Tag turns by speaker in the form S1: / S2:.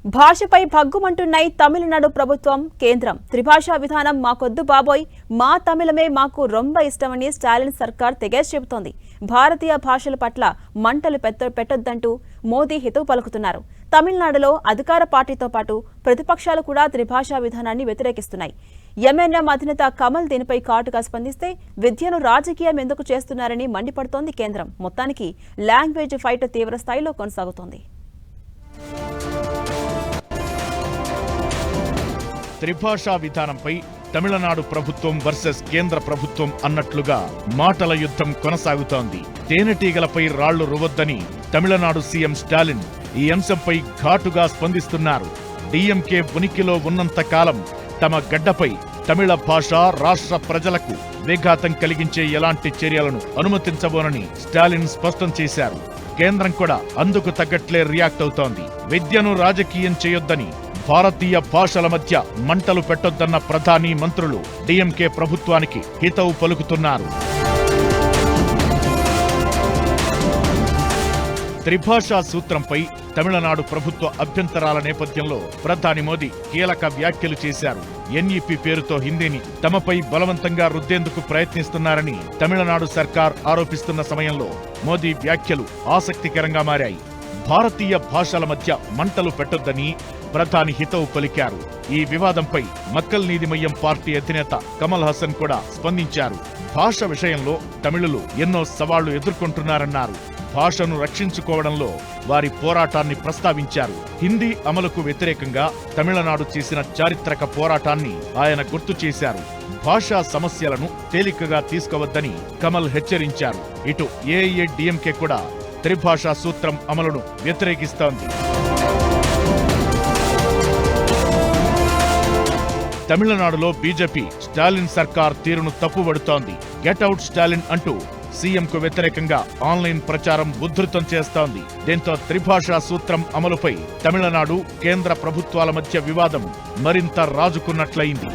S1: భాషపై భగ్గుమంటున్నాయి తమిళనాడు ప్రభుత్వం కేంద్రం. త్రిభాషా విధానం మాకొద్దు బాబోయ్, మా తమిళమే మాకు రొంబ ఇష్టమని స్టాలిన్ సర్కార్ తెగేసి చెబుతోంది. భారతీయ భాషల పట్ల మంటలు పెట్టొద్దంటూ మోదీ హితవు పలుకుతున్నారు. తమిళనాడులో అధికార పార్టీతో పాటు ప్రతిపక్షాలు కూడా త్రిభాషా విధానాన్ని వ్యతిరేకిస్తున్నాయి. ఎంఎన్ఎం అధినేత కమల్ దీనిపై ఘాటుగా స్పందిస్తే విద్యను రాజకీయం ఎందుకు చేస్తున్నారని మండిపడుతోంది కేంద్రం. మొత్తానికి లాంగ్వేజ్ ఫైట్ తీవ్ర స్థాయిలో కొనసాగుతోంది.
S2: త్రిభాషా విధానంపై తమిళనాడు ప్రభుత్వం వర్సెస్ కేంద్ర ప్రభుత్వం అన్నట్లుగా మాటల యుద్ధం కొనసాగుతోంది. తేనెటీగలపై రాళ్లు రువ్వొద్దని తమిళనాడు సీఎం స్టాలిన్ ఈ అంశంపై ఘాటుగా స్పందిస్తున్నారు. డీఎంకే ఉనికిలో ఉన్నంత కాలం తమ గడ్డపై తమిళ భాష రాష్ట్ర ప్రజలకు విఘాతం కలిగించే ఎలాంటి చర్యలను అనుమతించబోనని స్టాలిన్ స్పష్టం చేశారు. కేంద్రం కూడా అందుకు తగ్గట్లే రియాక్ట్ అవుతోంది. విద్యను రాజకీయం చేయొద్దని, భారతీయ భాషల మధ్య మంటలు పెట్టొద్దన్న ప్రధాని మంత్రులు డీఎంకే ప్రభుత్వానికి హితవు పలుకుతున్నారు. త్రిభాషా సూత్రంపై తమిళనాడు ప్రభుత్వ అభ్యంతరాల నేపథ్యంలో ప్రధాని మోదీ కీలక వ్యాఖ్యలు చేశారు. ఎన్ఈపీ పేరుతో హిందీని తమపై బలవంతంగా రుద్దేందుకు ప్రయత్నిస్తున్నారని తమిళనాడు సర్కార్ ఆరోపిస్తున్న సమయంలో మోదీ వ్యాఖ్యలు ఆసక్తికరంగా మారాయి. భారతీయ భాషల మధ్య మంటలు పెట్టొద్దని ప్రధాని హితవు పలికారు. ఈ వివాదంపై మక్కల్ నీతిమయ్యం పార్టీ అధినేత కమల్ హాసన్ కూడా స్పందించారు. భాష విషయంలో తమిళులు ఎన్నో సవాళ్లు ఎదుర్కొంటున్నారన్నారు. భాషను రక్షించుకోవడంలో వారి పోరాటాన్ని ప్రస్తావించారు. హిందీ అమలుకు వ్యతిరేకంగా తమిళనాడు చేసిన చారిత్రక పోరాటాన్ని ఆయన గుర్తు చేశారు. భాషా సమస్యలను తేలికగా తీసుకోవద్దని కమల్ హెచ్చరించారు. ఇటు ఏఐఏడీఎంకే కూడా త్రిభాషా సూత్రం అమలును వ్యతిరేకిస్తోంది. తమిళనాడులో బీజేపీ స్టాలిన్ సర్కార్ తీరును తప్పుబడుతోంది. గెట్అవుట్ స్టాలిన్ అంటూ సీఎంకు వ్యతిరేకంగా ఆన్లైన్ ప్రచారం ఉధృతం చేస్తోంది. దీంతో త్రిభాషా సూత్రం అమలుపై తమిళనాడు కేంద్ర ప్రభుత్వాల మధ్య వివాదం మరింత రాజుకున్నట్లయింది.